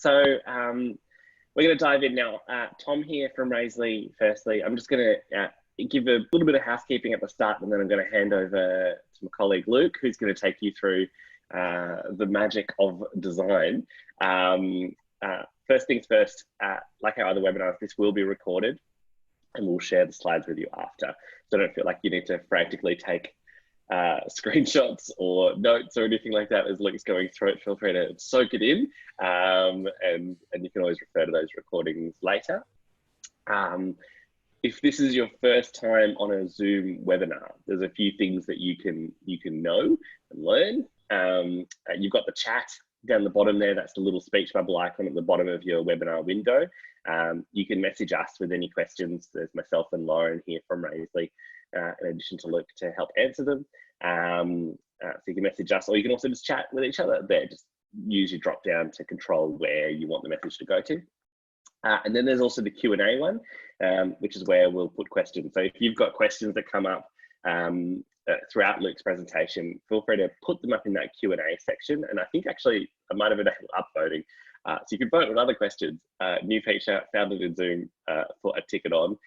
We're going to dive in now. Tom here from Raisley. Firstly, I'm just going to give a little bit of housekeeping at the start, and then I'm going to hand over to my colleague Luke, who's going to take you through the magic of design. First things first, like our other webinars, this will be recorded and we'll share the slides with you after. So don't feel like you need to frantically take screenshots or notes or anything like that as Luke's going through it. Feel free to soak it in, and you can always refer to those recordings later. If this is your first time on a Zoom webinar, there's a few things that you can know and learn. You've got the chat down the bottom there. That's the little speech bubble icon at the bottom of your webinar window. You can message us with any questions. There's myself and Lauren here from Raisley, in addition to Luke, to help answer them. So you can message us, or you can also just chat with each other there. Just use your drop down to control where you want the message to go to. And then there's also the Q&A one, which is where we'll put questions. So if you've got questions that come up throughout Luke's presentation, feel free to put them up in that Q&A section. And I think actually I might have enabled upvoting. So you can vote on other questions. New feature, found it in Zoom, thought I'd tick it on.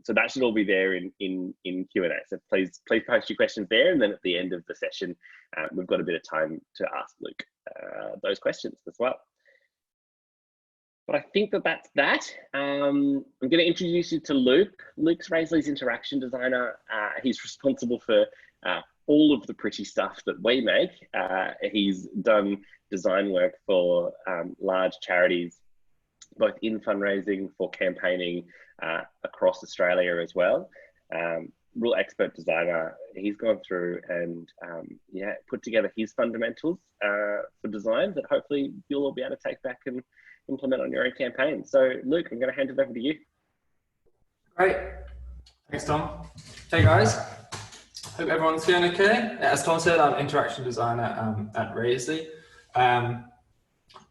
So that should all be there in Q&A. So please post your questions there. And then at the end of the session, we've got a bit of time to ask Luke those questions as well. But I think that's that. I'm going to introduce you to Luke. Luke's Raisley's interaction designer. He's responsible for all of the pretty stuff that we make. He's done design work for large charities, both in fundraising, for campaigning across Australia as well. Real expert designer. He's gone through and put together his fundamentals for design that hopefully you'll all be able to take back and implement on your own campaign. So Luke, I'm going to hand it over to you. Great. Thanks, Tom. Hey guys. Hope everyone's feeling okay. As Tom said, I'm interaction designer at Raisley.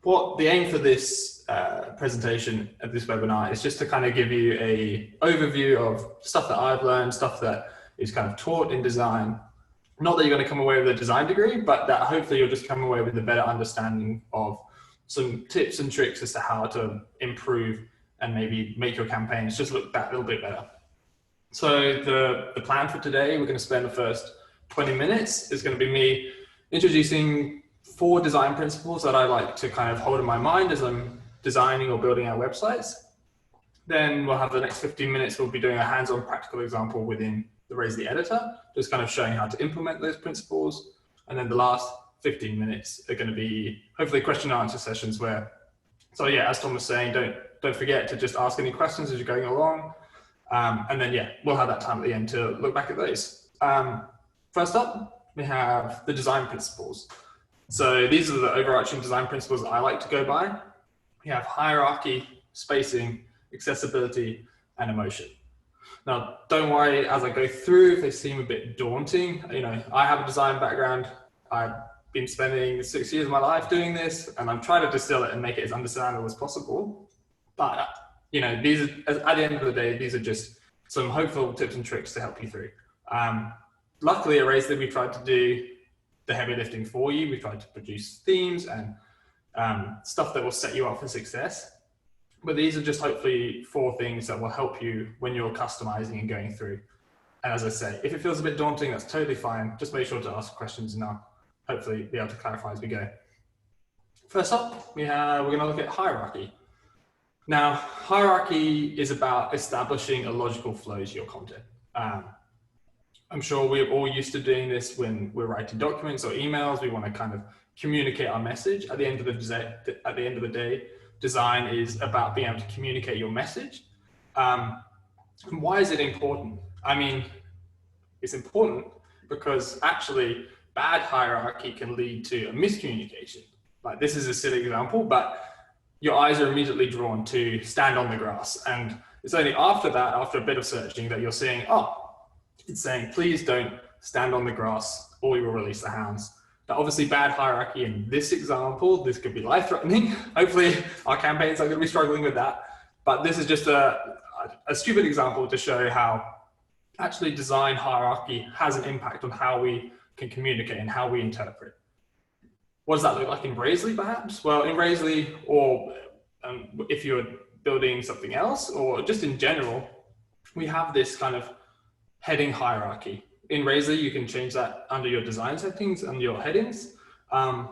What the aim for this presentation of this webinar is just to kind of give you a overview of stuff that I've learned, stuff that is kind of taught in design. Not that you're going to come away with a design degree, but that hopefully you'll just come away with a better understanding of some tips and tricks as to how to improve and maybe make your campaigns just look that little bit better. So the plan for today, we're going to spend the first 20 minutes is going to be me introducing 4 design principles that I like to kind of hold in my mind as I'm designing or building our websites. Then we'll have the next 15 minutes, we'll be doing a hands-on practical example within the Raisley editor, just kind of showing how to implement those principles. And then the last 15 minutes are going to be hopefully question and answer sessions where, so yeah, as Tom was saying, don't forget to just ask any questions as you're going along. And then yeah, we'll have that time at the end to look back at those. First up, we have the design principles. So these are the overarching design principles that I like to go by. We have hierarchy, spacing, accessibility, and emotion. Now, don't worry as I go through if they seem a bit daunting. You know, I have a design background. I've been spending 6 years of my life doing this, and I'm trying to distill it and make it as understandable as possible. But you know, these are, at the end of the day, these are just some hopeful tips and tricks to help you through. Luckily at Raisley, we tried to do the heavy lifting for you. We tried to produce themes and stuff that will set you up for success. But these are just hopefully 4 things that will help you when you're customizing and going through. And as I say, if it feels a bit daunting, that's totally fine. Just make sure to ask questions and I'll hopefully be able to clarify as we go. First up, we're going to look at hierarchy. Now, hierarchy is about establishing a logical flow to your content. I'm sure we're all used to doing this when we're writing documents or emails. We want to kind of communicate our message. At the end of the day, design is about being able to communicate your message. Why is it important? I mean, it's important because actually bad hierarchy can lead to a miscommunication. Like, this is a silly example, but your eyes are immediately drawn to stand on the grass. And it's only after that, after a bit of searching, that you're seeing, oh, it's saying, please don't stand on the grass or we will release the hounds. Now, obviously bad hierarchy in this example, this could be life-threatening. Hopefully our campaigns are going to be struggling with that. But this is just a stupid example to show how actually design hierarchy has an impact on how we can communicate and how we interpret. What does that look like in Razorly, perhaps? Well, in Razorly, or if you're building something else, or just in general, we have this kind of heading hierarchy. In Razorly, you can change that under your design settings and your headings. But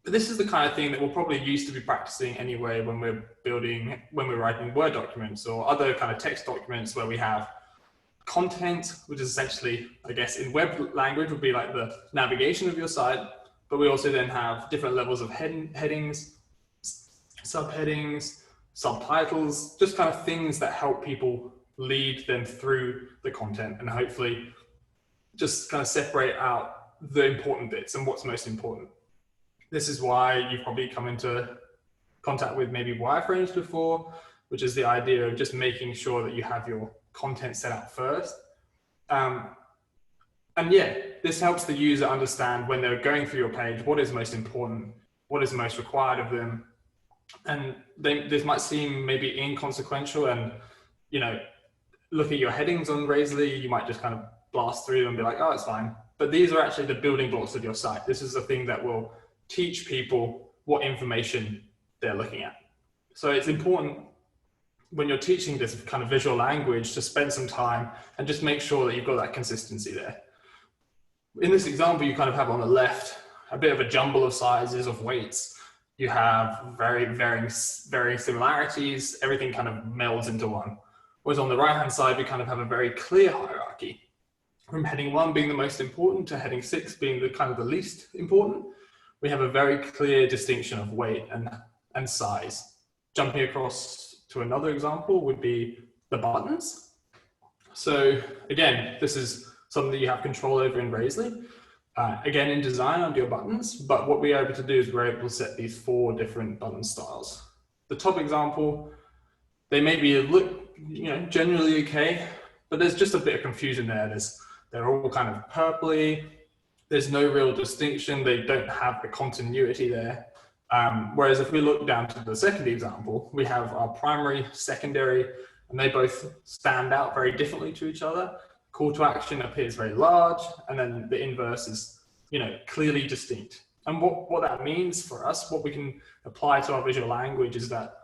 this is the kind of thing that we're probably used to be practicing anyway when we're writing Word documents or other kind of text documents where we have content, which is essentially, I guess, in web language would be like the navigation of your site. But we also then have different levels of headings, subheadings, subtitles, just kind of things that help people lead them through the content and hopefully just kind of separate out the important bits and what's most important. This is why you've probably come into contact with maybe wireframes before, which is the idea of just making sure that you have your content set up first. And yeah, this helps the user understand when they're going through your page, what is most important, what is most required of them. And this might seem maybe inconsequential, and, you know, look at your headings on Razorly, you might just kind of blast through them and be like, oh, it's fine. But these are actually the building blocks of your site. This is the thing that will teach people what information they're looking at. So it's important when you're teaching this kind of visual language to spend some time and just make sure that you've got that consistency there. In this example, you kind of have on the left a bit of a jumble of sizes, of weights. You have varying similarities. Everything kind of melds into one. Whereas on the right-hand side, we kind of have a very clear hierarchy, from heading 1 being the most important to heading 6 being the kind of the least important. We have a very clear distinction of weight and size. Jumping across to another example would be the buttons. So again, this is something that you have control over in Razorly. Again, in design under your buttons, but what we are able to do is we're able to set these 4 different button styles. The top example, they maybe look, you know, generally okay, but there's just a bit of confusion there. They're all kind of purpley. There's no real distinction. They don't have the continuity there. Whereas if we look down to the second example, we have our primary, secondary, and they both stand out very differently to each other. Call to action appears very large, and then the inverse is, you know, clearly distinct. And what that means for us, what we can apply to our visual language is that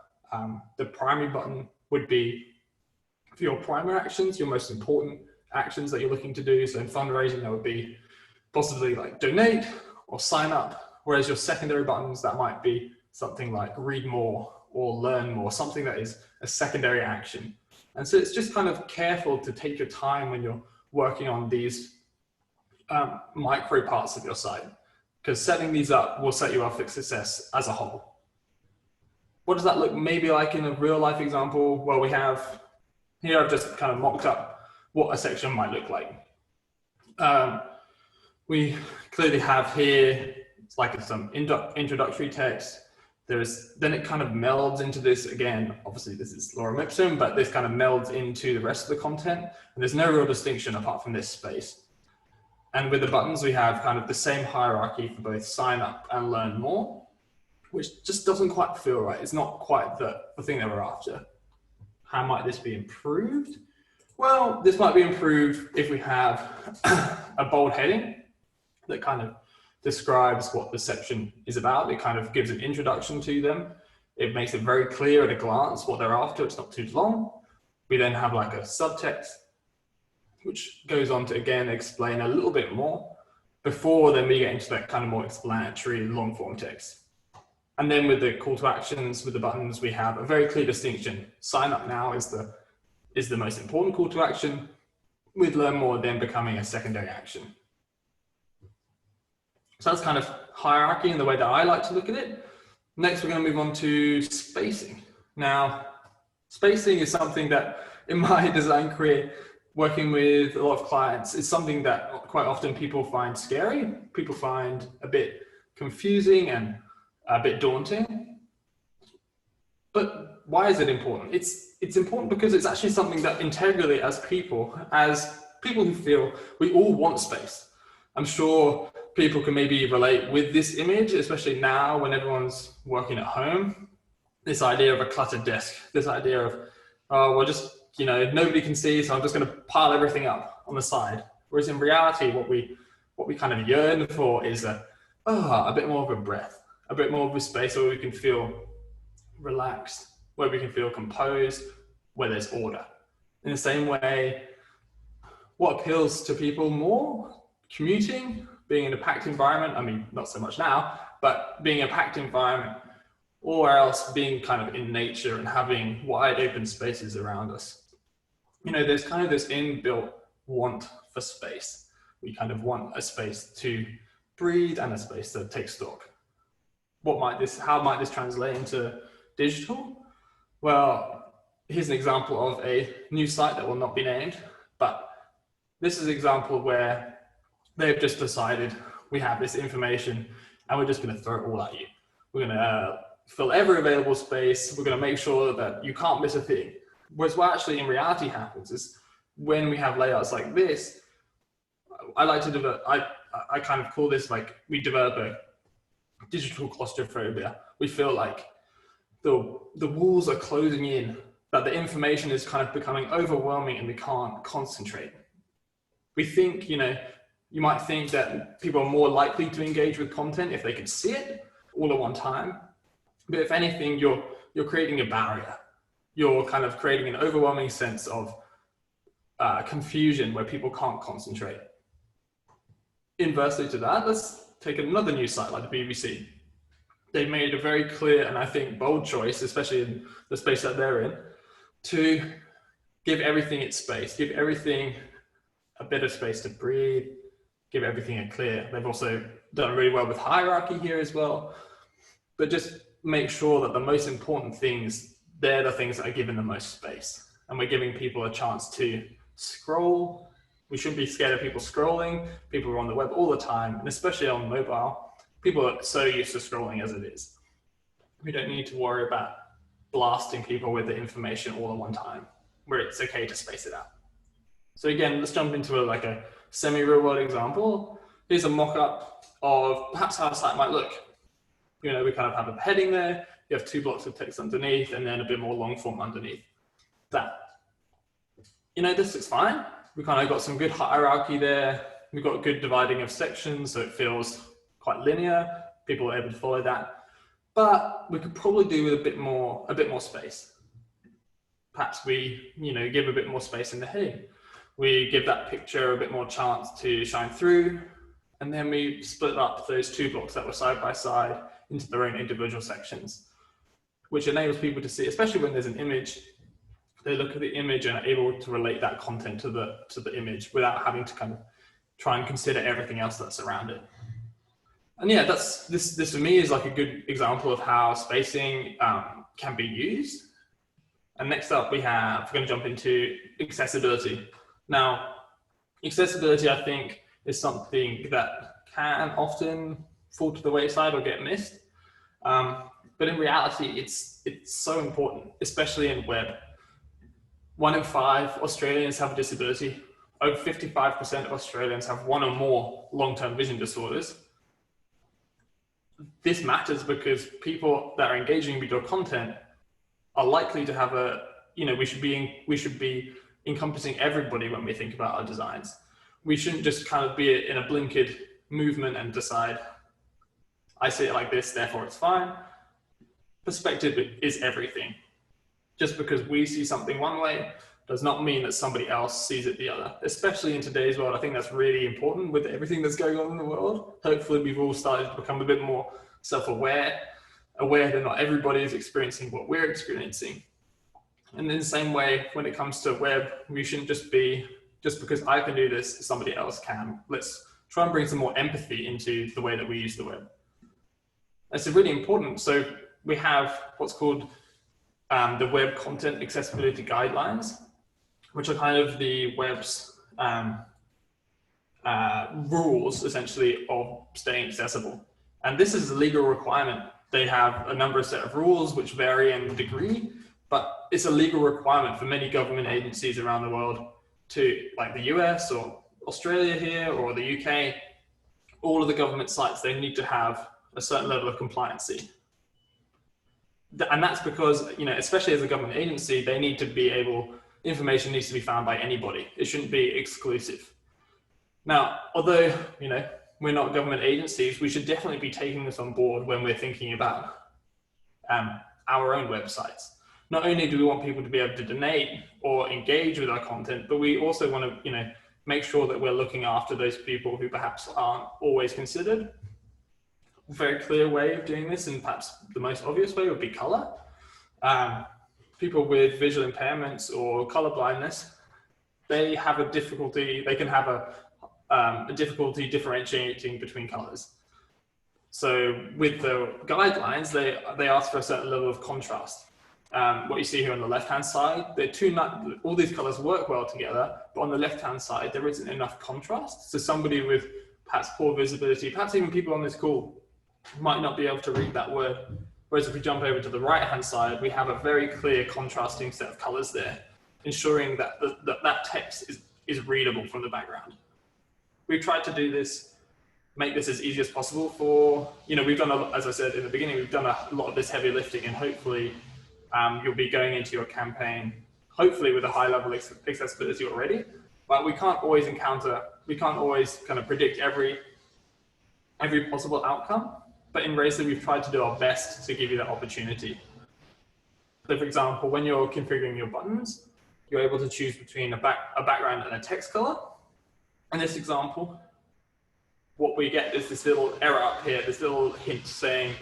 the primary button would be for your primary actions, your most important actions that you're looking to do. So in fundraising, that would be possibly like donate or sign up. Whereas your secondary buttons, that might be something like read more or learn more, something that is a secondary action. And so it's just kind of careful to take your time when you're working on these micro parts of your site, because setting these up will set you up for success as a whole. What does that look maybe like in a real life example? Well, we have, here I've just kind of mocked up what a section might look like. We clearly have here, it's like some introductory text. Then it kind of melds into this again. Obviously this is lorem ipsum, but this kind of melds into the rest of the content. And there's no real distinction apart from this space. And with the buttons, we have kind of the same hierarchy for both sign up and learn more, which just doesn't quite feel right. It's not quite the thing that we're after. How might this be improved? Well, this might be improved if we have a bold heading that kind of describes what the section is about. It kind of gives an introduction to them. It makes it very clear at a glance what they're after. It's not too long. We then have like a subtext, which goes on to, again, explain a little bit more before then we get into that kind of more explanatory long form text. And then with the call to actions, with the buttons, we have a very clear distinction. Sign up now is the most important call to action, with learn more then becoming a secondary action. So that's kind of hierarchy in the way that I like to look at it. Next, we're going to move on to spacing. Now, spacing is something that in my design career, working with a lot of clients, is something that quite often people find scary. People find a bit confusing and a bit daunting. But why is it important? It's important because it's actually something that integrally as people who feel we all want space. I'm sure people can maybe relate with this image, especially now when everyone's working at home. This idea of a cluttered desk, this idea of, oh, well, just, you know, nobody can see, so I'm just going to pile everything up on the side. Whereas in reality, what we kind of yearn for is a a bit more of a breath, a bit more of a space where we can feel relaxed, where we can feel composed, where there's order. In the same way, what appeals to people more? Commuting, being in a packed environment. I mean, not so much now, but being in a packed environment, or else being kind of in nature and having wide open spaces around us. You know, there's kind of this inbuilt want for space. We kind of want a space to breathe and a space to take stock. How might this translate into digital? Well, here's an example of a new site that will not be named, but this is an example where they've just decided we have this information and we're just going to throw it all at you. We're going to fill every available space. We're going to make sure that you can't miss a thing. Whereas what actually in reality happens is when we have layouts like this, I like to develop, I kind of call this like we develop a digital claustrophobia. We feel like the walls are closing in, that the information is kind of becoming overwhelming and we can't concentrate. We think, you know, you might think that people are more likely to engage with content if they could see it all at one time. But if anything, you're creating a barrier. You're kind of creating an overwhelming sense of confusion where people can't concentrate. Inversely to that, let's take another news site like the BBC. They've made a very clear and I think bold choice, especially in the space that they're in, to give everything its space, give everything a bit of space to breathe, give everything a clear. They've also done really well with hierarchy here as well, but just make sure that the most important things, they're the things that are given the most space. And we're giving people a chance to scroll. We shouldn't be scared of people scrolling. People are on the web all the time, and especially on mobile. People are so used to scrolling as it is. We don't need to worry about blasting people with the information all at one time, where it's okay to space it out. So again, let's jump into a semi-real world example. Here's a mock-up of perhaps how a site might look. You know, we kind of have a heading there. You have 2 blocks of text underneath and then a bit more long form underneath that. You know, this looks fine. We kind of got some good hierarchy there. We've got good dividing of sections, so it feels quite linear. People are able to follow that. But we could probably do with a bit more space. Perhaps we, you know, give a bit more space in the heading. We give that picture a bit more chance to shine through. And then we split up those 2 blocks that were side by side into their own individual sections, which enables people to see, especially when there's an image, they look at the image and are able to relate that content to the image without having to kind of try and consider everything else that's around it. And yeah, this for me is like a good example of how spacing can be used. And next up we're going to jump into accessibility. Now, accessibility, I think, is something that can often fall to the wayside or get missed. But in reality, it's so important, especially in web. 1 in 5 Australians have a disability. Over 55% of Australians have 1 or more long-term vision disorders. This matters because people that are engaging with your content are likely to have we should be encompassing everybody when we think about our designs. We shouldn't just kind of be in a blinkered movement and decide, I see it like this, therefore it's fine. Perspective is everything. Just because we see something one way does not mean that somebody else sees it the other. Especially in today's world, I think that's really important with everything that's going on in the world. Hopefully we've all started to become a bit more self-aware, aware that not everybody is experiencing what we're experiencing. And in the same way, when it comes to web, we shouldn't just be, just because I can do this, somebody else can. Let's try and bring some more empathy into the way that we use the web. It's really important. So we have what's called the Web Content Accessibility Guidelines, which are kind of the web's rules, essentially, of staying accessible. And this is a legal requirement. They have a number of set of rules which vary in degree, but it's a legal requirement for many government agencies around the world to, like the US or Australia here or the UK, all of the government sites, they need to have a certain level of compliancy. And that's because, you know, especially as a government agency, they need to be able, information needs to be found by anybody. It shouldn't be exclusive. Now, although, you know, we're not government agencies, we should definitely be taking this on board when we're thinking about our own websites. Not only do we want people to be able to donate or engage with our content, but we also want to, you know, make sure that we're looking after those people who perhaps aren't always considered. A very clear way of doing this, and perhaps the most obvious way, would be color. People with visual impairments or color blindness, they have a difficulty, they can have a difficulty differentiating between colors. So with the guidelines, they ask for a certain level of contrast. What you see here on the left-hand side, all these colors work well together, but on the left-hand side, there isn't enough contrast. So somebody with perhaps poor visibility, perhaps even people on this call, might not be able to read that word. Whereas if we jump over to the right-hand side, we have a very clear contrasting set of colors there, ensuring that that text is readable from the background. We've tried to do this, make this as easy as possible for, you know, we've done, as I said in the beginning, we've done a lot of this heavy lifting, and hopefully you'll be going into your campaign, hopefully with a high level of accessibility already, but we can't always kind of predict every possible outcome. But in Racer, we've tried to do our best to give you that opportunity. So for example, when you're configuring your buttons, you're able to choose between a background and a text color. In this example, what we get is this little error up here, this little hint saying,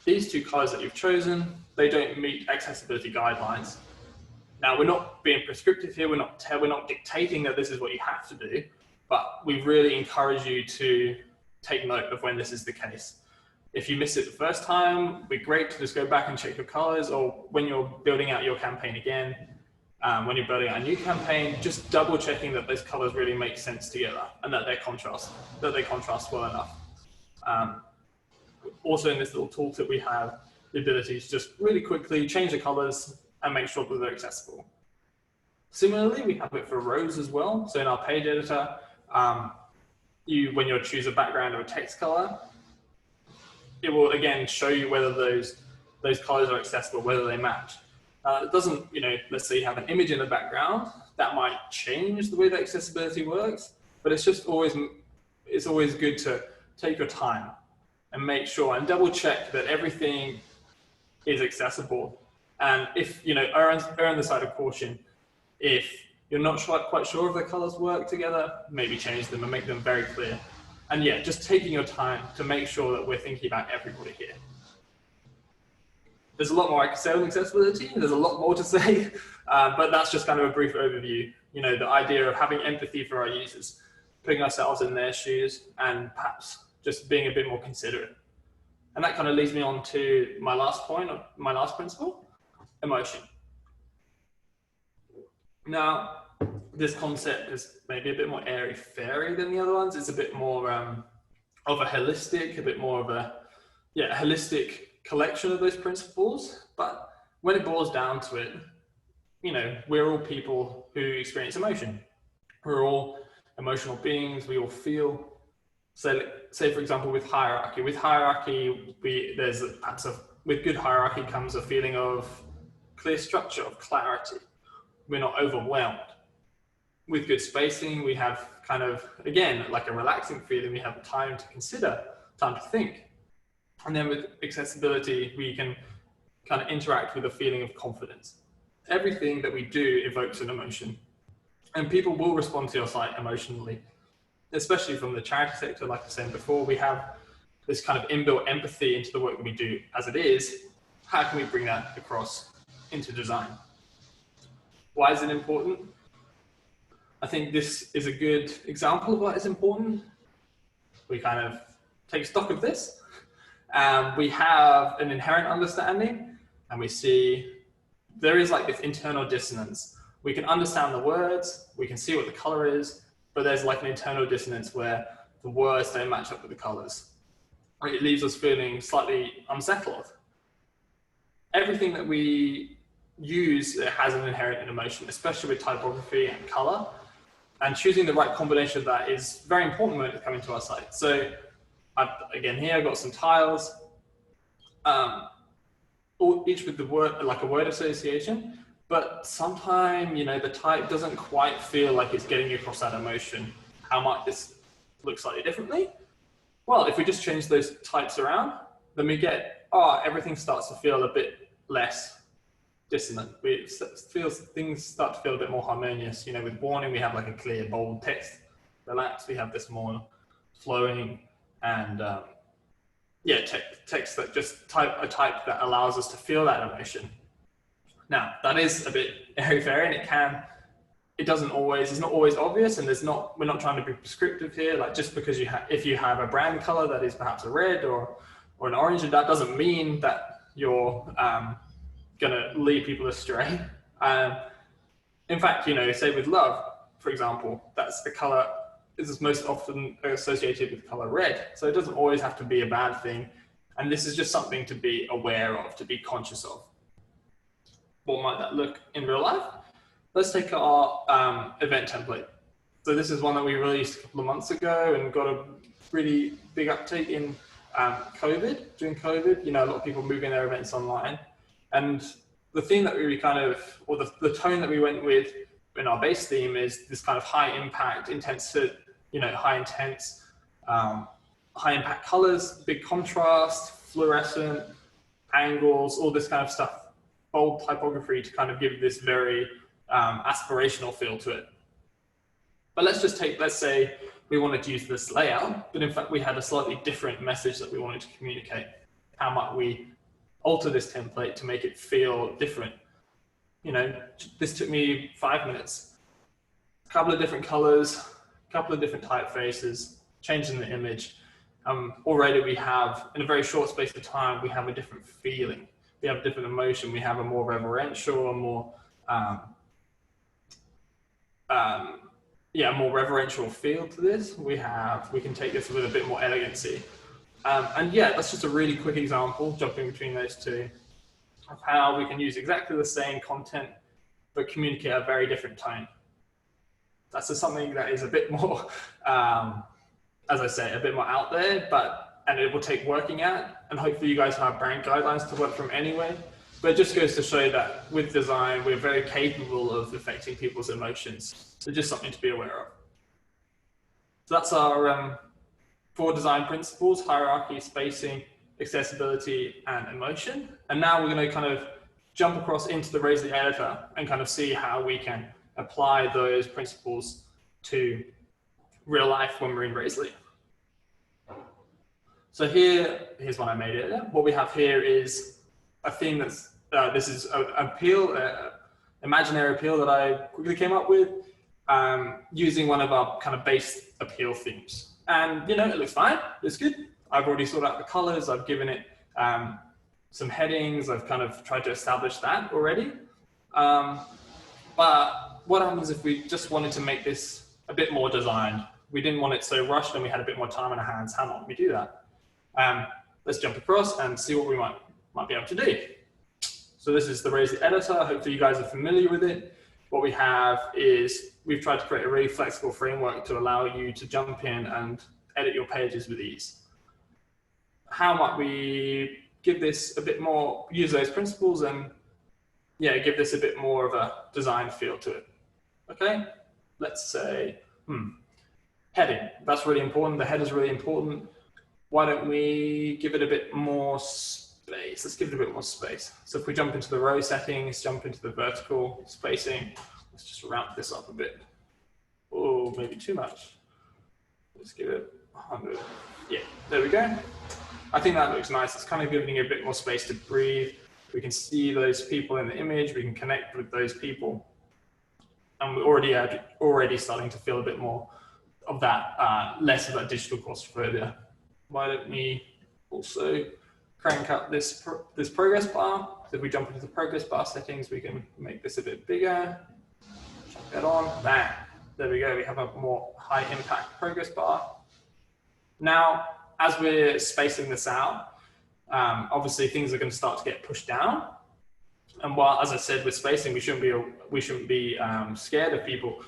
these two colors that you've chosen, they don't meet accessibility guidelines. Now, we're not being prescriptive here, we're not dictating that this is what you have to do, but we really encourage you to take note of when this is the case. If you miss it the first time, it'd be great to just go back and check your colors, or when you're building out your campaign again, when you're building out a new campaign, just double checking that those colors really make sense together and that they contrast well enough. Also in this little tooltip, we have the ability to just really quickly change the colors and make sure that they're accessible. Similarly, we have it for rows as well. So in our page editor, when you choose a background or a text color, it will again show you whether those colors are accessible, whether they match. It doesn't, you know, let's say you have an image in the background, that might change the way that accessibility works, but it's just always good to take your time and make sure and double check that everything is accessible. And if, you know, err on the side of caution, if you're not quite sure if the colors work together, maybe change them and make them very clear. And yeah, just taking your time to make sure that we're thinking about everybody here. There's a lot more I could say on accessibility. There's a lot more to say, but that's just kind of a brief overview. You know, the idea of having empathy for our users, putting ourselves in their shoes, and perhaps just being a bit more considerate. And that kind of leads me on to my last point, or my last principle, emotion. Now, this concept is maybe a bit more airy-fairy than the other ones. It's a bit more of a holistic, a bit more of a holistic collection of those principles. But when it boils down to it, you know, we're all people who experience emotion. We're all emotional beings. We all feel. So, say for example, with hierarchy. With hierarchy, with good hierarchy comes a feeling of clear structure, of clarity. We're not overwhelmed. With good spacing, we have kind of, again, like a relaxing feeling. We have time to consider, time to think. And then with accessibility, we can kind of interact with a feeling of confidence. Everything that we do evokes an emotion. And people will respond to your site emotionally, especially from the charity sector. Like I was saying before, we have this kind of inbuilt empathy into the work that we do as it is. How can we bring that across into design? Why is it important? I think this is a good example of what is important. We kind of take stock of this. We have an inherent understanding, and we see there is like this internal dissonance. We can understand the words, we can see what the color is, but there's like an internal dissonance where the words don't match up with the colors. It leaves us feeling slightly unsettled. Everything that we use has an inherent emotion, especially with typography and color. And choosing the right combination of that is very important when it's coming to our site. So again, here I've got some tiles, each with the word, like a word association, but sometimes, you know, the type doesn't quite feel like it's getting across that emotion. How might this look slightly differently? Well, if we just change those types around, then we get, everything starts to feel a bit less dissonant. Things start to feel a bit more harmonious. You know, with warning, we have like a clear, bold text. Relax, we have this more flowing and text that just a type that allows us to feel that emotion. Now, that is a bit airy-fairy, and it's not always obvious, and we're not trying to be prescriptive here. Like, just because if you have a brand color that is perhaps a red or an orange, that doesn't mean that you're gonna lead people astray. In fact, you know, say with love, for example, that's the color is most often associated with color red. So it doesn't always have to be a bad thing. And this is just something to be aware of, to be conscious of. What might that look in real life? Let's take our event template. So this is one that we released a couple of months ago and got a really big uptake in during COVID. You know, a lot of people moving their events online. And the theme that we the tone that we went with in our base theme is this kind of high impact, high impact colors, big contrast, fluorescent, angles, all this kind of stuff, bold typography to kind of give this very aspirational feel to it. But let's say we wanted to use this layout, but in fact we had a slightly different message that we wanted to communicate. How might we alter this template to make it feel different? You know, this took me 5 minutes. A couple of different colors, a couple of different typefaces, changing the image. Already we have, in a very short space of time, we have a different feeling. We have a different emotion. We have a more reverential, more reverential feel to this. We can take this with a bit more elegancy. That's just a really quick example, jumping between those two, of how we can use exactly the same content, but communicate a very different tone. That's just something that is a bit more, as I say, a bit more out there, and it will take working at, and hopefully you guys have brand guidelines to work from anyway. But it just goes to show that with design, we're very capable of affecting people's emotions. So just something to be aware of. So that's our 4 design principles: hierarchy, spacing, accessibility, and emotion. And now we're going to kind of jump across into the Razorly editor and kind of see how we can apply those principles to real life when we're in Razorly. So here's one I made it. What we have here is a theme that's, this is an appeal, imaginary appeal that I quickly came up with using one of our kind of base appeal themes. And, you know, it looks fine, it's good. I've already sorted out the colors, I've given it some headings, I've kind of tried to establish that already. But what happens if we just wanted to make this a bit more designed? We didn't want it so rushed and we had a bit more time on our hands. How might we do that? Let's jump across and see what we might be able to do. So this is the Razorly editor. Hopefully you guys are familiar with it. What we have is we've tried to create a really flexible framework to allow you to jump in and edit your pages with ease. How might we give this a bit more, use those principles and give this a bit more of a design feel to it? Okay, let's say, heading. That's really important. The header is really important. Why don't we give it a bit more space? Let's give it a bit more space. So if we jump into the row settings, jump into the vertical spacing, let's just ramp this up a bit. Oh, maybe too much. Let's give it 100. Yeah, there we go. I think that looks nice. It's kind of giving it a bit more space to breathe. We can see those people in the image. We can connect with those people. And we're already starting to feel a bit more of that, less of that digital claustrophobia. Why don't we also crank up this progress bar? So if we jump into the progress bar settings, we can make this a bit bigger. Chuck that on. Bang. There we go. We have a more high impact progress bar. Now, as we're spacing this out, obviously things are going to start to get pushed down. And while, as I said, with spacing, we shouldn't be scared of people.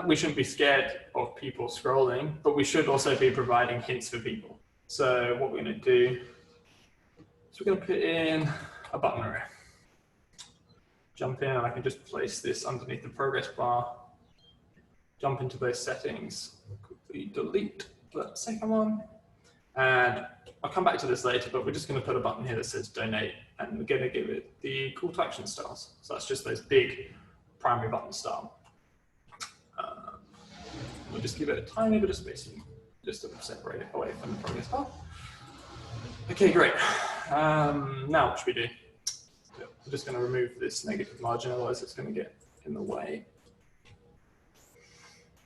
We shouldn't be scared of people scrolling, but we should also be providing hints for people. So what we're going to do is we're going to put in a button array. Jump in, and I can just place this underneath the progress bar. Jump into those settings, quickly delete, the second one. And I'll come back to this later, but we're just going to put a button here that says donate, and we're going to give it the call to action styles. So that's just those big primary button style. We'll just give it a tiny bit of spacing just to separate it away from the progress bar. Okay, great. Now what should we do? We're just going to remove this negative margin, otherwise it's going to get in the way.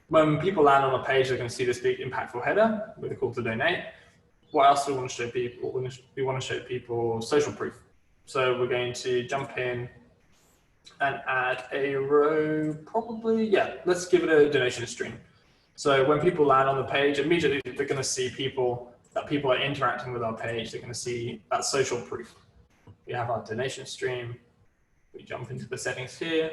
When people land on a page, they're going to see this big impactful header with a call to donate. What else do we want to show people? We want to show people social proof. So we're going to jump in and add a row, probably, yeah, let's give it a donation stream. So when people land on the page, immediately they're going to see that people are interacting with our page. They're going to see that social proof. We have our donation stream. We jump into the settings here.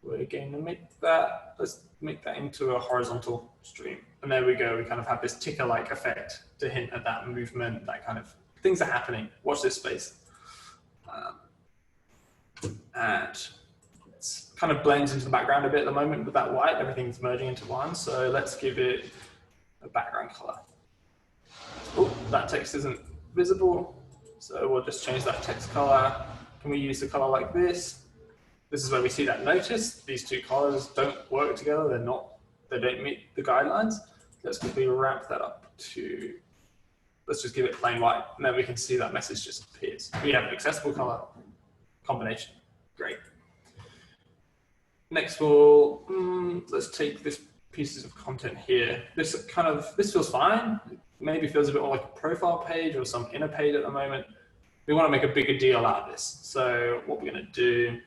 We're going to make that, let's make that into a horizontal stream. And there we go. We kind of have this ticker-like effect to hint at that movement, that kind of things are happening. Watch this space. And it's kind of blends into the background a bit at the moment with that white. Everything's merging into one. So let's give it a background color. Oh, that text isn't visible. So we'll just change that text color. Can we use the color like this? This is where we see that notice. These two colors don't work together. They don't meet the guidelines. Let's quickly ramp that up to, let's just give it plain white. And then we can see that message just appears. We have an accessible color combination. Great. Next let's take this pieces of content here. This feels fine. Maybe feels a bit more like a profile page or some inner page at the moment. We want to make a bigger deal out of this. So what we're going to do,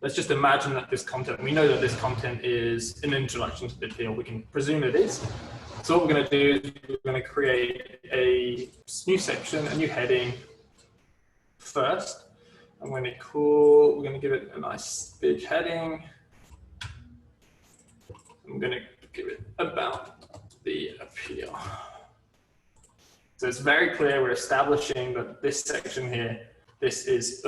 let's just imagine that this content, we know that this content is an introduction to the appeal. We can presume it is. So what we're going to do is we're going to create a new section, a new heading first. I'm going to we're going to give it a nice big heading. I'm going to give it about the appeal. So it's very clear we're establishing that this section here, this is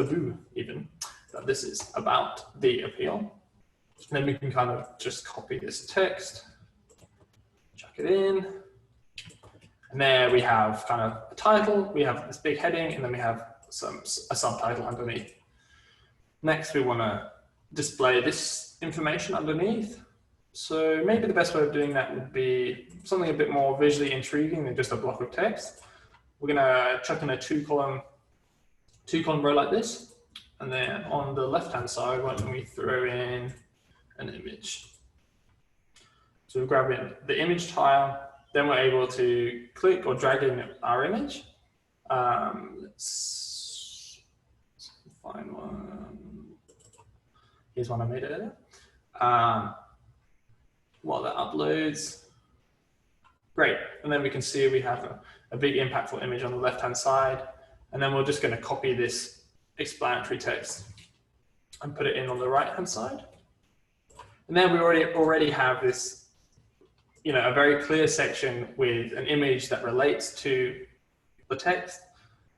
even, that this is about the appeal. And then we can kind of just copy this text, chuck it in. And there we have kind of a title, we have this big heading, and then we have a subtitle underneath. Next, we want to display this information underneath. So maybe the best way of doing that would be something a bit more visually intriguing than just a block of text. We're going to chuck in a two column row like this. And then on the left-hand side, why don't we throw in an image? So we're grabbing the image tile, then we're able to click or drag in our image. Let's find one. Here's one I made earlier. While that uploads, great. And then we can see we have a big impactful image on the left-hand side. And then we're just going to copy this explanatory text and put it in on the right-hand side. And then we already have this, a very clear section with an image that relates to the text.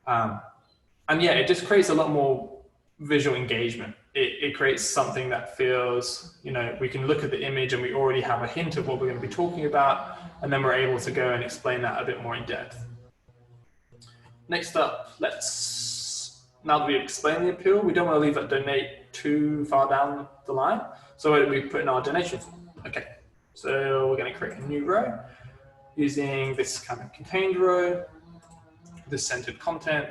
And yeah, it just creates a lot more visual engagement. It creates something that feels, we can look at the image and we already have a hint of what we're going to be talking about, and then we're able to go and explain that a bit more in depth. Next up, now that we've explained the appeal, we don't want to leave that donate too far down the line. So we put in our donation form. Okay, so we're going to create a new row using this kind of contained row, this centered content.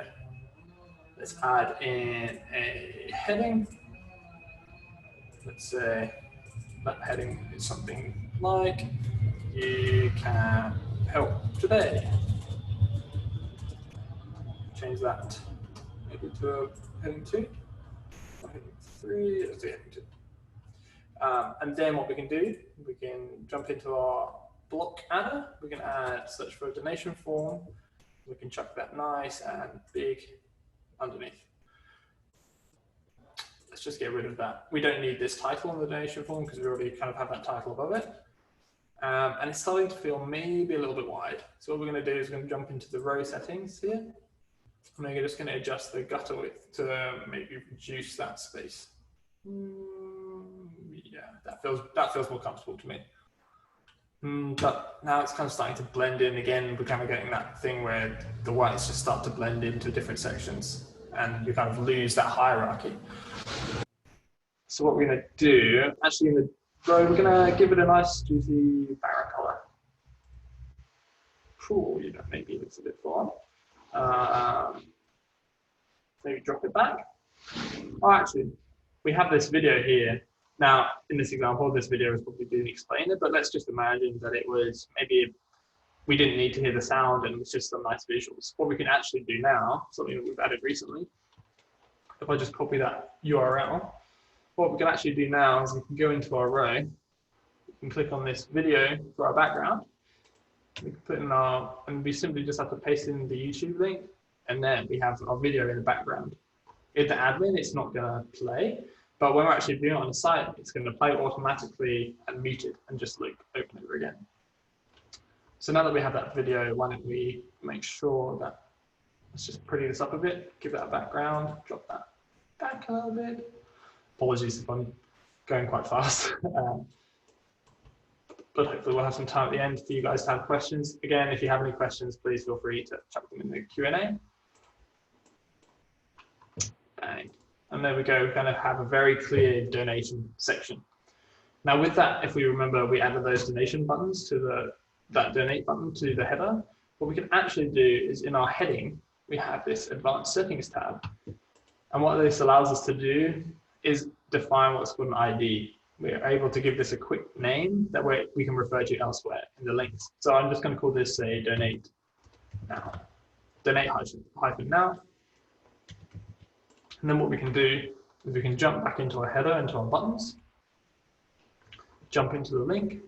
Let's add in a heading. Let's say that heading is something like, you can help today. Change that maybe to a heading 2, heading 3, let's do heading 2. And then what we can do, we can jump into our block adder. We can add search for a donation form. We can chuck that nice and big underneath. Let's just get rid of that. We don't need this title on the donation form because we already kind of have that title above it. And it's starting to feel maybe a little bit wide. So what we're going to do is we're going to jump into the row settings here. And we're just going to adjust the gutter width to maybe reduce that space. Yeah, that feels more comfortable to me. But now it's kind of starting to blend in again. We're kind of getting that thing where the whites just start to blend into different sections and we kind of lose that hierarchy. So what we're going to do, actually in the row, we're going to give it a nice juicy background color. Cool, you know, maybe it looks a bit full on. Maybe drop it back. Oh, actually, we have this video here. Now, in this example, this video is probably didn't explain it, but let's just imagine that it was maybe we didn't need to hear the sound and it was just some nice visuals. What we can actually do now, something that we've added recently, if I just copy that URL, what we can actually do now is we can go into our row, we can click on this video for our background, we can put in our, and we simply just have to paste in the YouTube link, and then we have our video in the background. In the admin, it's not going to play, but when we're actually doing it on the site, it's going to play automatically and muted and just like open it again. So now that we have that video, why don't we make sure that, let's just pretty this up a bit, give that a background, drop that back a little bit. Apologies if I'm going quite fast. But hopefully we'll have some time at the end for you guys to have questions. Again, if you have any questions, please feel free to chuck them in the Q&A. Bang. And there we go, we're going to have a very clear donation section. Now with that, if we remember, we added those donation buttons to that donate button to the header. What we can actually do is in our heading, we have this advanced settings tab. And what this allows us to do is define what's called an ID. We're able to give this a quick name that we can refer to elsewhere in the links. So I'm just going to call this, say, donate now. Donate hyphen now. And then what we can do is we can jump back into our header, into our buttons, jump into the link,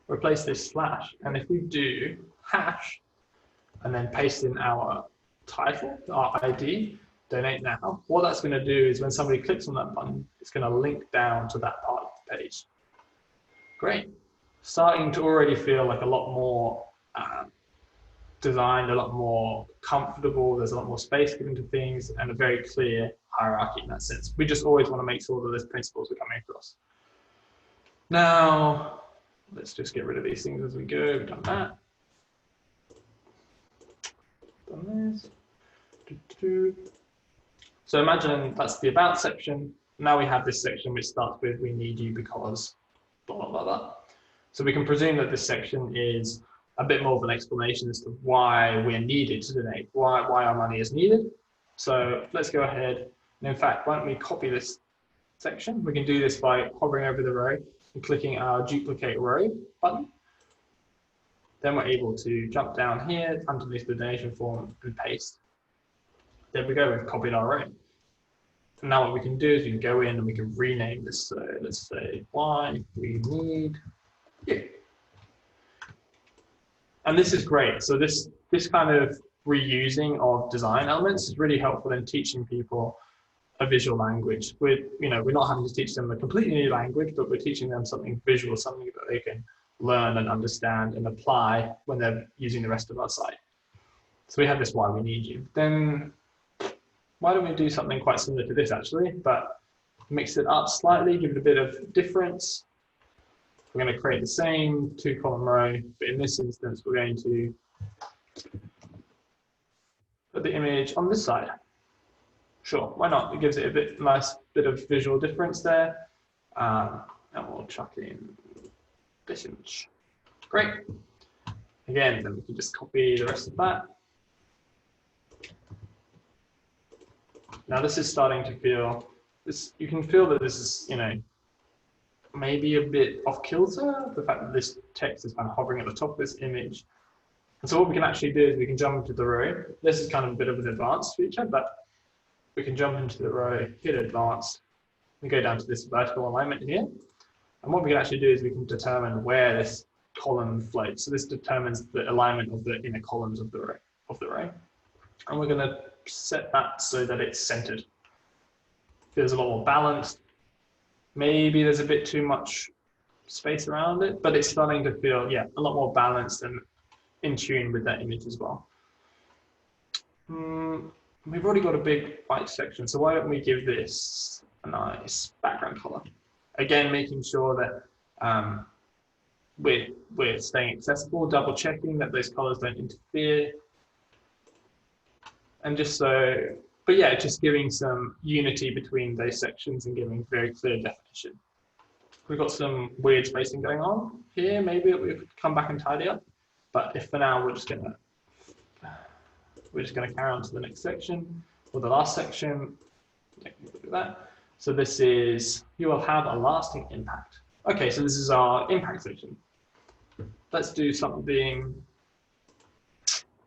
replace this slash, and if we do hash, and then paste in our title, our ID, donate now, what that's going to do is when somebody clicks on that button, it's going to link down to that part of the page. Great. Starting to already feel like a lot more designed, a lot more comfortable, there's a lot more space given to things, and a very clear hierarchy in that sense. We just always want to make sure that those principles are coming across. Now, let's just get rid of these things as we go. We've done that. Done this. So imagine that's the about section. Now we have this section which starts with we need you because blah, blah, blah, blah. So we can presume that this section is a bit more of an explanation as to why we're needed to donate, why our money is needed. So let's go ahead. And in fact, why don't we copy this section? We can do this by hovering over the row and clicking our duplicate row button. Then we're able to jump down here underneath the donation form and paste. There we go, we've copied our row. And now what we can do is we can go in and we can rename this. So let's say why we need you. And this is great. So this kind of reusing of design elements is really helpful in teaching people a visual language. We're not having to teach them a completely new language, but we're teaching them something visual, something that they can learn and understand and apply when they're using the rest of our site. So we have this why we need you. Then why don't we do something quite similar to this actually, but mix it up slightly, give it a bit of difference. We're going to create the same 2-column row, but in this instance, we're going to put the image on this side. Sure, why not? It gives it a nice bit of visual difference there. And we'll chuck in this image. Great. Again, then we can just copy the rest of that. Now this is starting to feel, you can feel that this is, maybe a bit off kilter, the fact that this text is kind of hovering at the top of this image. And so what we can actually do is we can jump into the row. This is kind of a bit of an advanced feature, but we can jump into the row, hit advanced, and go down to this vertical alignment here. And what we can actually do is we can determine where this column floats. So this determines the alignment of the inner columns of the row. And we're going to set that so that it's centered. Feels a lot more balanced. Maybe there's a bit too much space around it, but it's starting to feel, yeah, a lot more balanced and in tune with that image as well. We've already got a big white section, so why don't we give this a nice background color? Again, making sure that we're staying accessible, double checking that those colors don't interfere. And just so, but yeah, just giving some unity between those sections and giving very clear definition. We've got some weird spacing going on here. Maybe we could come back and tidy up. But if for now we're just gonna carry on to the next section or the last section. Look at that. So this is, you will have a lasting impact. Okay, so this is our impact section. Let's do something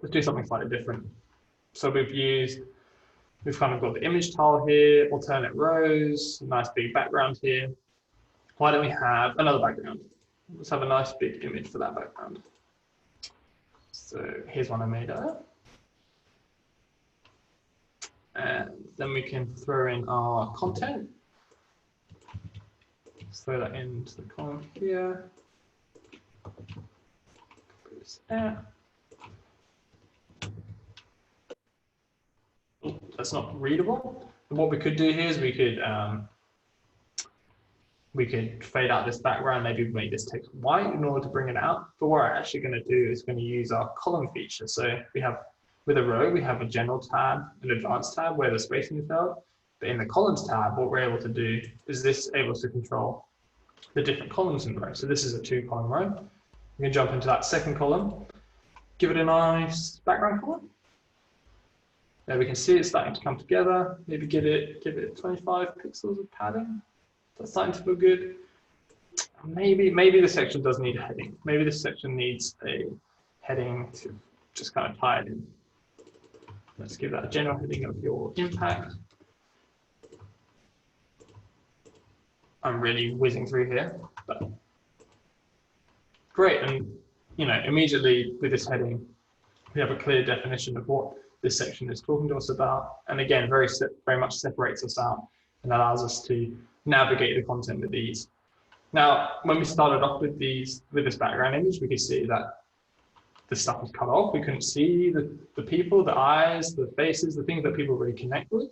slightly different. So we've kind of got the image tile here, alternate rows, nice big background here. Why don't we have another background? Let's have a nice big image for that background. So here's one I made up. And then we can throw in our content. Let's throw that into the column here. Put this there. Oh, that's not readable. And what we could do here is we could fade out this background, maybe make this text white in order to bring it out. But what we're actually going to do is going to use our column feature. So we have, with a row, we have a general tab, an advanced tab where the spacing is held. But in the columns tab, what we're able to do is this able to control the different columns in the row. So this is a 2-column row. We can jump into that second column, give it a nice background color. There we can see it's starting to come together. Maybe give it 25 pixels of padding. That's starting to feel good. Maybe this section does need a heading. Maybe this section needs a heading to just kind of tie it in. Let's give that a general heading of your impact. I'm really whizzing through here, but great. And immediately with this heading, we have a clear definition of what this section is talking to us about. And again, very much separates us out and allows us to navigate the content with ease. Now, when we started off with this background image, we could see that the stuff was cut off. We couldn't see the people, the eyes, the faces, the things that people really connect with.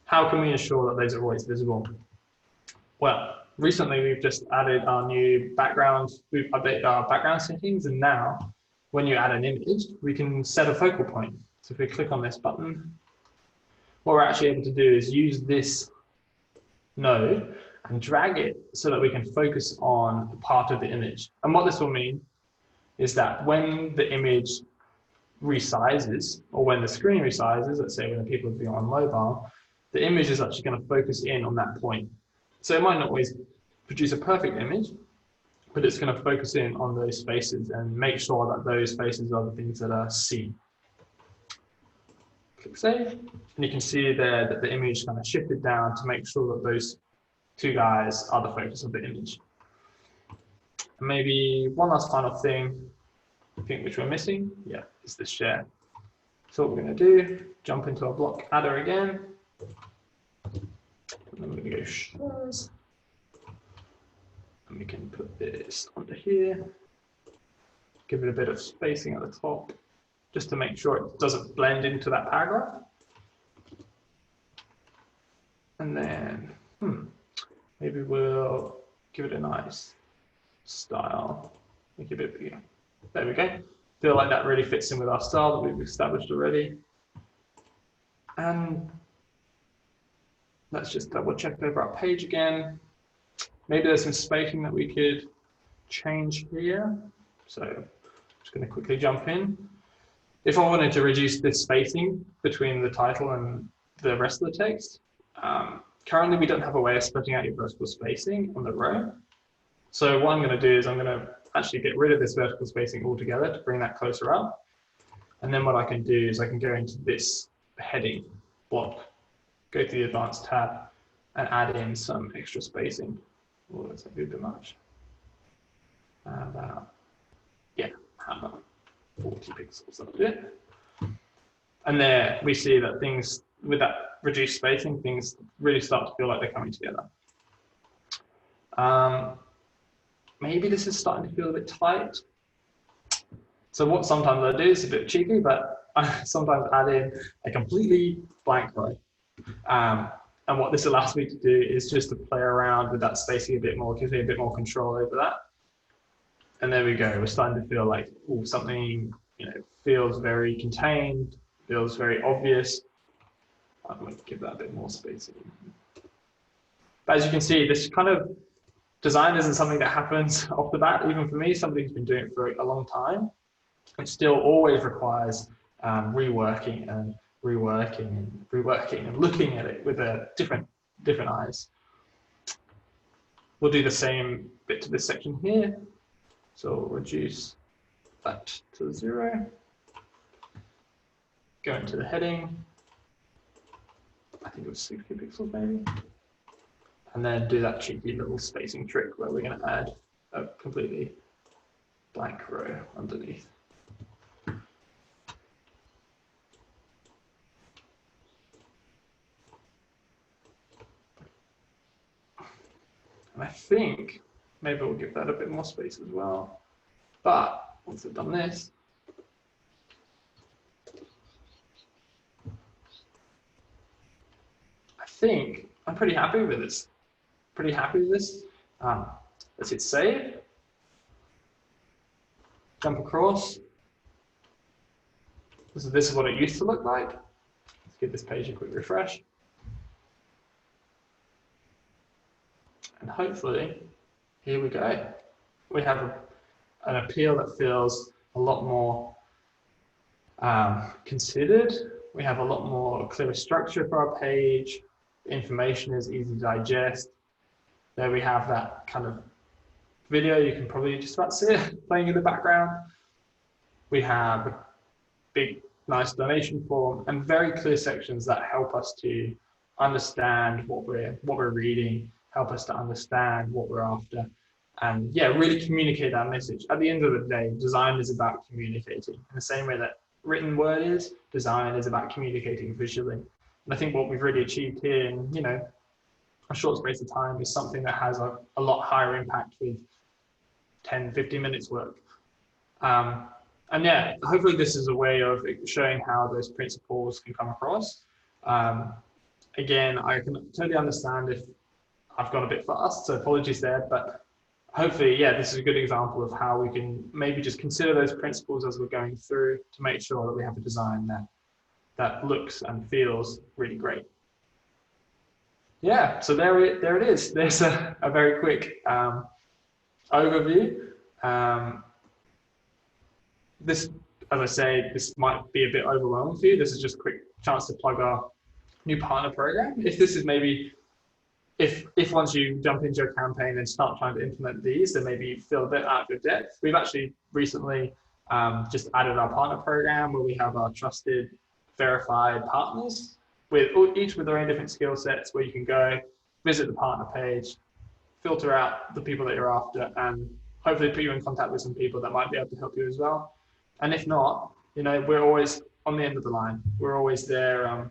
How can we ensure that those are always visible? Well, recently we've just added our new background. We've updated our background settings, and now when you add an image, we can set a focal point. So if we click on this button, what we're actually able to do is use this node and drag it so that we can focus on part of the image. And what this will mean is that when the image resizes, or when the screen resizes, let's say when the people are being on mobile, the image is actually going to focus in on that point. So it might not always produce a perfect image, but it's going to focus in on those spaces and make sure that those spaces are the things that are seen. Click save, and you can see there that the image kind of shifted down to make sure that those two guys are the focus of the image. And maybe one last final thing, I think which we're missing, yeah, is the share. So what we're going to do, jump into our block adder again. And then we're going to go shares. And we can put this onto here. Give it a bit of spacing at the top, just to make sure it doesn't blend into that paragraph. And then, maybe we'll give it a nice style. Make it a bit bigger. There we go. Feel like that really fits in with our style that we've established already. And let's just double check over our page again. Maybe there's some spacing that we could change here. So I'm just going to quickly jump in. If I wanted to reduce this spacing between the title and the rest of the text, currently we don't have a way of splitting out your vertical spacing on the row. So what I'm going to do is I'm going to actually get rid of this vertical spacing altogether to bring that closer up. And then what I can do is I can go into this heading block, go to the advanced tab, and add in some extra spacing. Oh, that's a bit much. About 40 pixels, that'll do it. And there we see that things, with that reduced spacing, things really start to feel like they're coming together. Maybe this is starting to feel a bit tight. So what sometimes I do is a bit cheeky, but I sometimes add in a completely blank row. And what this allows me to do is just to play around with that spacing a bit more, gives me a bit more control over that. And there we go. We're starting to feel like, oh, something, feels very contained, feels very obvious. I'm going to give that a bit more spacing. But as you can see, this kind of design isn't something that happens off the bat. Even for me, somebody who's been doing it for a long time, it still always requires reworking and reworking and reworking and looking at it with a different eyes. We'll do the same bit to this section here. So we'll reduce that to 0. Go into the heading. I think it was 60 pixels maybe. And then do that cheeky little spacing trick where we're going to add a completely blank row underneath. And I think maybe we'll give that a bit more space as well. But once I've done this, I think I'm pretty happy with this. Let's hit save. Jump across. This is what it used to look like. Let's give this page a quick refresh. And hopefully, here we go. We have an appeal that feels a lot more considered. We have a lot more clearer structure for our page. The information is easy to digest. There we have that kind of video. You can probably just about see it playing in the background. We have a big, nice donation form and very clear sections that help us to understand what we're reading, help us to understand what we're after, and yeah, really communicate that message. At the end of the day, design is about communicating. In the same way that written word is, design is about communicating visually. And I think what we've really achieved here in, a short space of time is something that has a lot higher impact with 10, 15 minutes work. And yeah, hopefully this is a way of showing how those principles can come across. Again, I can totally understand if I've gone a bit fast, so apologies there, but hopefully, yeah, this is a good example of how we can maybe just consider those principles as we're going through to make sure that we have a design that looks and feels really great. Yeah, so there it is. There's a very quick overview. This, as I say, this might be a bit overwhelming for you. This is just a quick chance to plug our new partner program. If this is maybe, if once you jump into your campaign and start trying to implement these, then maybe you feel a bit out of your depth. We've actually recently just added our partner program where we have our trusted, verified partners each with their own different skill sets, where you can go visit the partner page, filter out the people that you're after, and hopefully put you in contact with some people that might be able to help you as well. And if not, we're always on the end of the line. We're always there.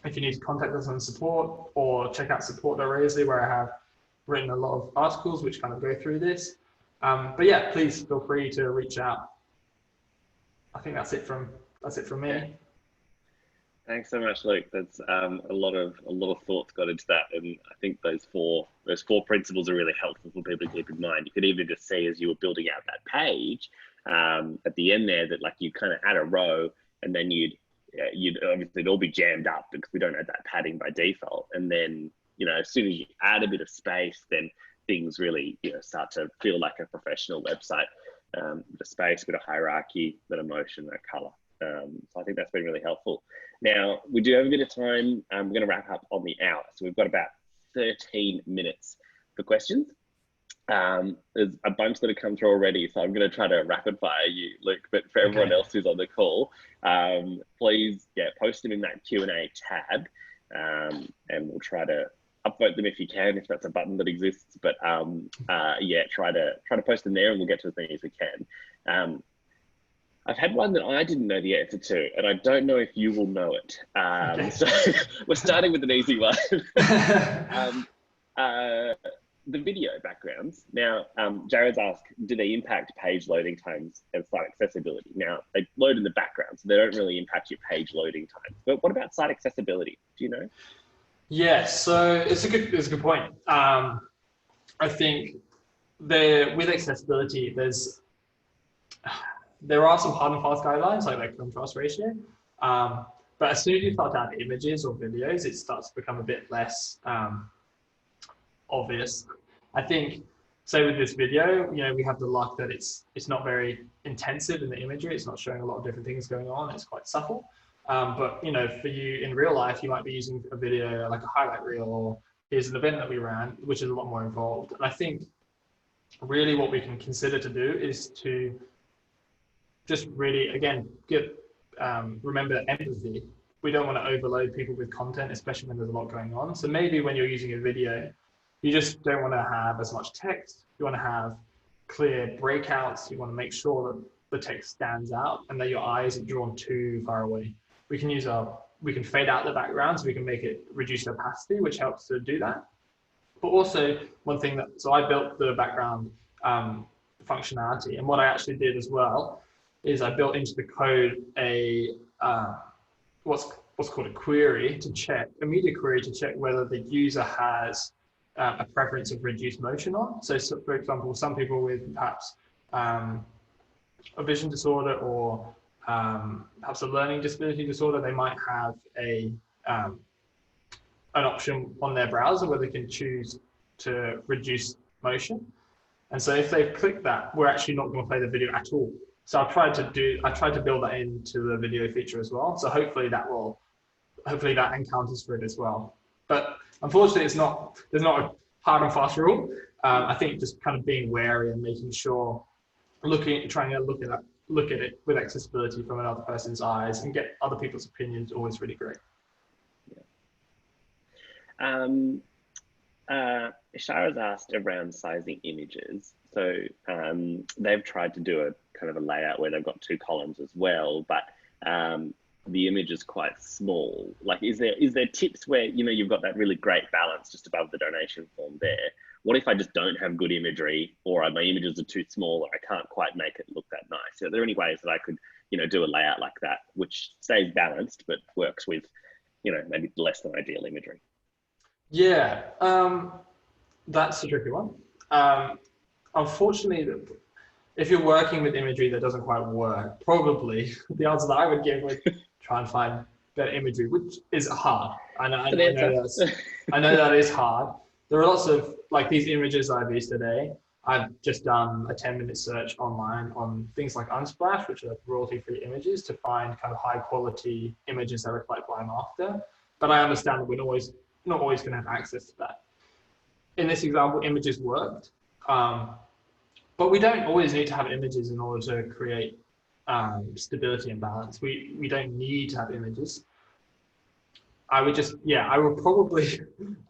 If you need to contact us on support, or check out support.raisely, where I have written a lot of articles which kind of go through this. But yeah, please feel free to reach out. I think that's it from me. Yeah. Thanks so much, Luke. That's a lot of thoughts got into that, and I think those four principles are really helpful for people to keep in mind. You could even just see as you were building out that page at the end there that like you kind of add a row, and then you'd obviously it'd all be jammed up because we don't have that padding by default. And then as soon as you add a bit of space, then things really start to feel like a professional website. The space, bit of hierarchy, bit of motion, that color. So I think that's been really helpful. Now, we do have a bit of time. We're going to wrap up on the hour. So we've got about 13 minutes for questions. There's a bunch that have come through already, so I'm going to try to rapid fire you, Luke. But for everyone else who's on the call, please, post them in that Q&A tab, and we'll try to upvote them if you can, if that's a button that exists. But try to post them there, and we'll get to as many as we can. I've had one that I didn't know the answer to, and I don't know if you will know it. So we're starting with an easy one. The video backgrounds. Now, Jared's asked, do they impact page loading times and site accessibility? Now, they load in the background, so they don't really impact your page loading times. But what about site accessibility? Do you know? Yeah, so it's a good point. I think with accessibility, there are some hard and fast guidelines like contrast ratio. But as soon as you start to add images or videos, it starts to become a bit less obvious. I think, say with this video, we have the luck that it's not very intensive in the imagery. It's not showing a lot of different things going on. It's quite subtle. But for you in real life, you might be using a video like a highlight reel, or here's an event that we ran, which is a lot more involved. And I think really what we can consider to do is to just really, again, remember empathy. We don't want to overload people with content, especially when there's a lot going on. So maybe when you're using a video, you just don't want to have as much text. You want to have clear breakouts. You want to make sure that the text stands out and that your eyes are drawn too far away. We can fade out the background, so we can reduce opacity, which helps to do that. But also so I built the background functionality, and what I actually did as well is I built into the code what's called a query to check, a media query to check whether the user has a preference of reduced motion on. So for example, some people with perhaps a vision disorder or perhaps a learning disability disorder, they might have an option on their browser where they can choose to reduce motion. And so if they click that, we're actually not going to play the video at all. So I tried to build that into the video feature as well. So hopefully that encounters for it as well. But unfortunately, there's not a hard and fast rule. I think just kind of being wary and making sure, trying to look at it with accessibility from another person's eyes and get other people's opinions is always really great. Ishara's asked around sizing images. So they've tried to do a kind of a layout where they've got 2 columns as well, but the image is quite small. Like, is there tips where, you've got that really great balance just above the donation form there? What if I just don't have good imagery, or my images are too small, or I can't quite make it look that nice? Are there any ways that I could, do a layout like that, which stays balanced, but works with, maybe less than ideal imagery? Yeah, that's a tricky one. Unfortunately, if you're working with imagery that doesn't quite work, probably the answer that I would give would try and find better imagery, which is hard. I know that is hard. There are lots of, like, these images I've used today. I've just done a 10-minute search online on things like Unsplash, which are royalty-free images, to find kind of high-quality images that reflect what I'm after. But I understand that we're not always going to have access to that. In this example, images worked. But we don't always need to have images in order to create stability and balance. We don't need to have images. I would probably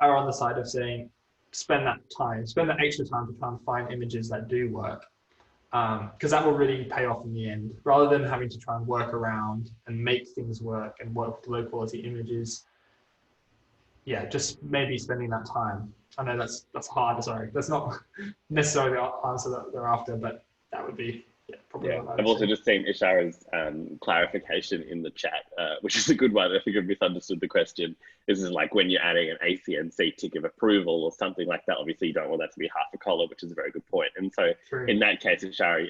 err on the side of saying, spend that extra time to try and find images that do work. Because that will really pay off in the end, rather than having to try and work around and make things work and work with low quality images. Yeah, just maybe spending that time. I know that's hard. Sorry, that's not necessarily the answer that they're after, but that would be probably. Yeah, I've also just seen Ishara's clarification in the chat, which is a good one. I think I've misunderstood the question. This is like when you're adding an ACNC tick of approval or something like that. Obviously, you don't want that to be half a column, which is a very good point. And so, True. In that case, Ishara,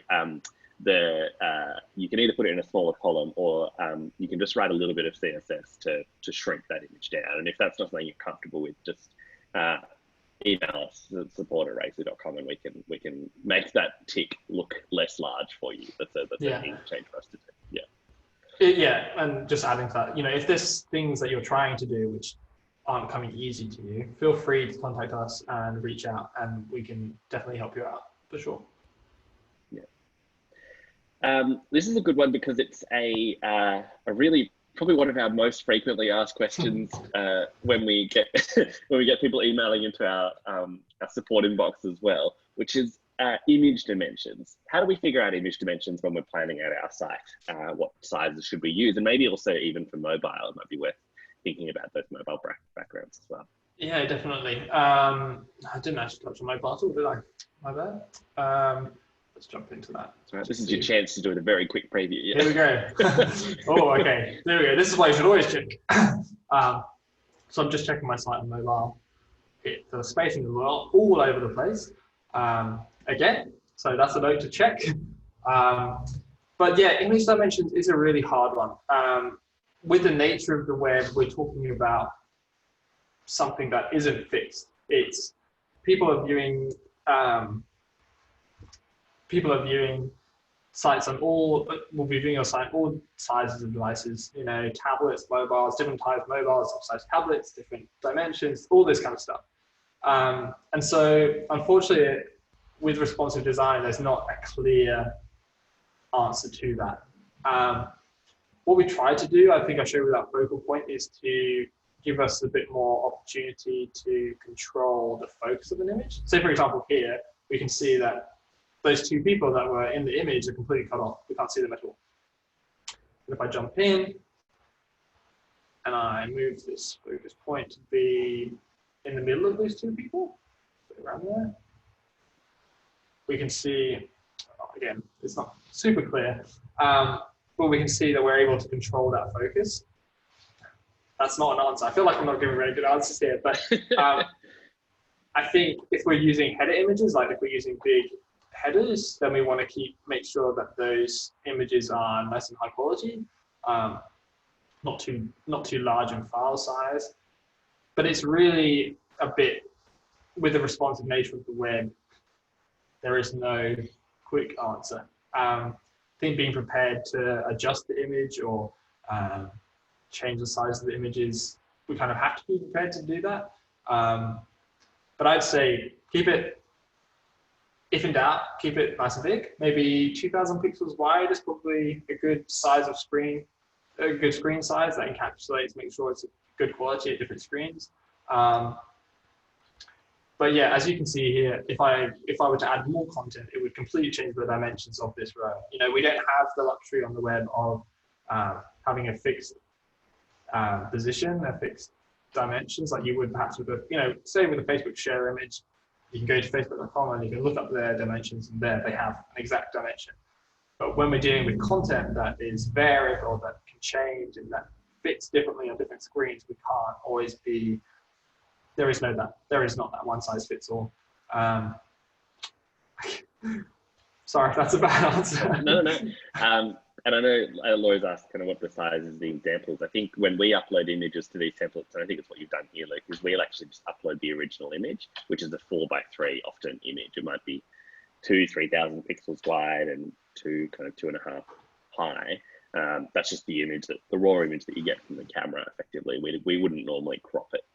you can either put it in a smaller column, or you can just write a little bit of CSS to shrink that image down. And if that's not something you're comfortable with, just email us at support@racer.com and we can make that tick look less large for you. That's an easy change for us to do. Yeah, and just adding to that, if there's things that you're trying to do which aren't coming easy to you, feel free to contact us and reach out, and we can definitely help you out for sure. This is a good one because it's a really probably one of our most frequently asked questions when we get people emailing into our support inbox as well, which is image dimensions. How do we figure out image dimensions when we're planning out our site? What sizes should we use? And maybe also even for mobile, it might be worth thinking about those mobile backgrounds as well. Yeah, definitely. I didn't actually touch on mobile, did I? My bad. Let's jump into that. Right, this is your chance to do a very quick preview. Yeah. Here we go. Oh, okay. There we go. This is why you should always check. So I'm just checking my site on mobile. The spacing is all over the place. again. So that's a note to check. But yeah, image dimensions is a really hard one. With the nature of the web, we're talking about something that isn't fixed. It's people are viewing sites on all, will be viewing your site all sizes of devices, you know, tablets, mobiles, different types of mobiles, size tablets, different dimensions, all this kind of stuff. And so unfortunately, with responsive design, there's not a clear answer to that. What we try to do, I think I showed with that focal point, is to give us a bit more opportunity to control the focus of an image. So for example, here, we can see that those two people that were in the image are completely cut off. We can't see them at all. And if I jump in and I move this focus point to be in the middle of those two people, so around there, we can see, again, it's not super clear, but we can see that we're able to control that focus. That's not an answer. I feel like I'm not giving very good answers here, but I think if we're using header images, like if we're using big headers, then we want to make sure that those images are nice and high quality, not too large in file size. But it's really a bit, with the responsive nature of the web, there is no quick answer. I think being prepared to adjust the image or change the size of the images, we kind of have to be prepared to do that. But I'd say keep it, if in doubt, keep it nice and big. Maybe 2000 pixels wide is probably a good size of screen, a good screen size that encapsulates, make sure it's good quality at different screens. But yeah, as you can see here, if I were to add more content, it would completely change the dimensions of this row. You know, we don't have the luxury on the web of having a fixed position, a fixed dimensions like you would perhaps with a, you know, say with a Facebook share image. You can go to facebook.com and you can look up their dimensions, and there they have an exact dimension. But when we're dealing with content that is variable, that can change and that fits differently on different screens, we can't always be, there is not that one size fits all. Sorry if that's a bad answer. No. And I know Laura's asked kind of what the size is, the examples. I think when we upload images to these templates, and I think it's what you've done here, Luke, is we'll actually just upload the original image, which is a 4:3 often image. It might be 3,000 pixels wide and 2.5 high. That's just the image, the raw image that you get from the camera. Effectively, we wouldn't normally crop it.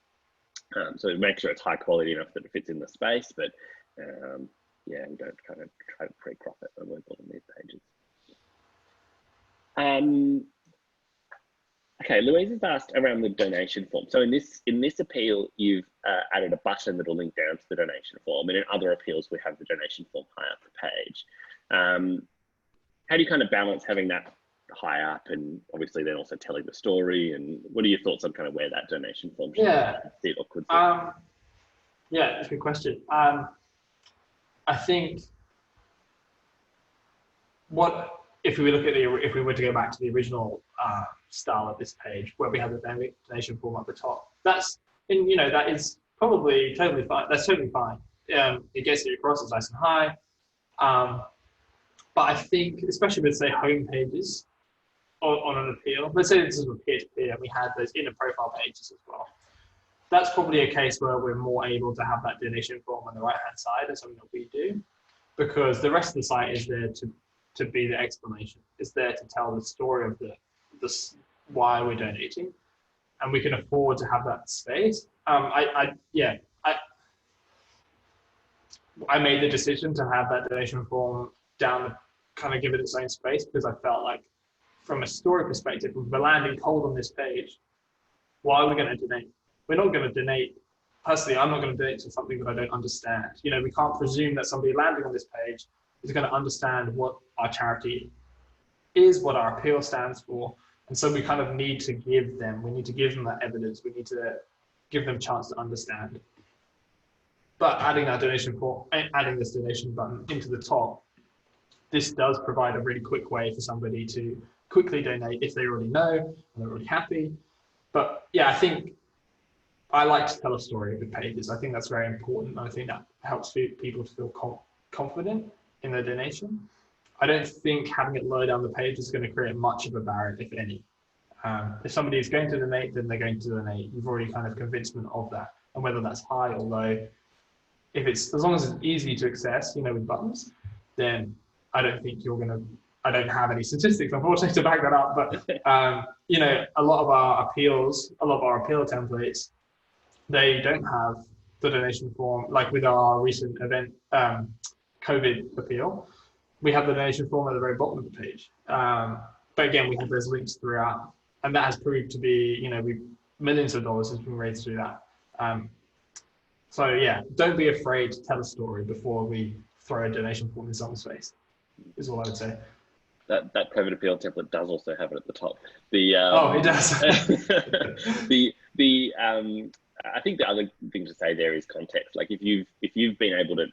So make sure it's high quality enough that it fits in the space, but yeah, we don't kind of try to pre-crop it when we're building these pages. Okay, Louise has asked around the donation form. So in this appeal, you've added a button that will link down to the donation form, and in other appeals, we have the donation form high up the page. How do you kind of balance having that high up and obviously then also telling the story? And what are your thoughts on kind of where that donation form should sit or could sit? Yeah, that's a good question. I think if we look at if we were to go back to the original style of this page where we have the donation form at the top, that is probably totally fine. That's totally fine. It gets it across, it's nice and high. But I think, especially with say home pages on an appeal, let's say this is a peer-to-peer and we had those inner profile pages as well. That's probably a case where we're more able to have that donation form on the right-hand side as something that we do, because the rest of the site is there to be the explanation. It's there to tell the story of the why we're donating, and we can afford to have that space. I made the decision to have that donation form down, kind of give it its own space, because I felt like, from a story perspective, if we're landing cold on this page, why are we going to donate? We're not going to donate. Personally, I'm not going to donate to something that I don't understand. You know, we can't presume that somebody landing on this page is going to understand what our charity is, what our appeal stands for. And so we kind of need to give them that evidence. We need to give them a chance to understand. But adding that donation form, adding this donation button into the top, this does provide a really quick way for somebody to quickly donate if they already know and they're already happy. But yeah, I think I like to tell a story with pages. I think that's very important. I think that helps people to feel confident in their donation, I don't think having it low down the page is going to create much of a barrier, if any. If somebody is going to donate, then they're going to donate. You've already kind of convinced them of that. And whether that's high or low, if it's, as long as it's easy to access, you know, with buttons, then I don't think you're going to, I don't have any statistics, unfortunately, to back that up. But, you know, a lot of our appeal templates, they don't have the donation form, like with our recent event, COVID appeal, we have the donation form at the very bottom of the page. But again, we have those links throughout, and that has proved to be, you know, millions of dollars has been raised through that. So yeah, don't be afraid to tell a story before we throw a donation form in someone's face, is all I would say. That COVID appeal template does also have it at the top. Oh, it does. I think the other thing to say there is context. Like if you've been able to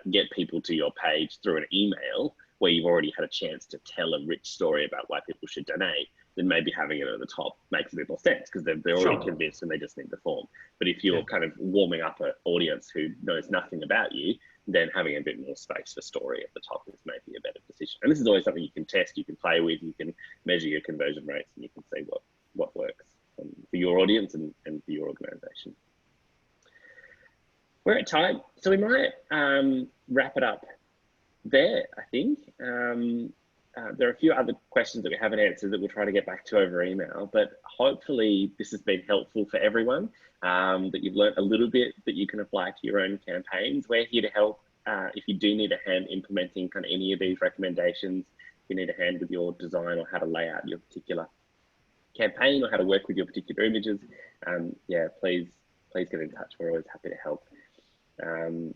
get people to your page through an email where you've already had a chance to tell a rich story about why people should donate, then maybe having it at the top makes a bit more sense because they're already convinced and they just need the form. But if you're kind of warming up an audience who knows nothing about you, then having a bit more space for story at the top is maybe a better decision. And this is always something you can test, you can play with, you can measure your conversion rates, and you can see what works for your audience and for your organization. We're at time, so we might wrap it up there, I think. There are a few other questions that we haven't answered that we'll try to get back to over email, but hopefully this has been helpful for everyone, that you've learned a little bit that you can apply to your own campaigns. We're here to help if you do need a hand implementing kind of any of these recommendations, if you need a hand with your design or how to lay out your particular campaign or how to work with your particular images, yeah, please get in touch. We're always happy to help. So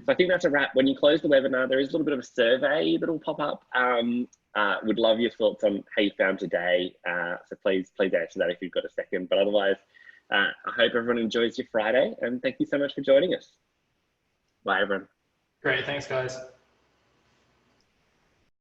I think that's a wrap. When you close the webinar, there is a little bit of a survey that will pop up. Would love your thoughts on how you found today. So please answer that if you've got a second. But otherwise, I hope everyone enjoys your Friday, and thank you so much for joining us. Bye, everyone. Great, thanks, guys.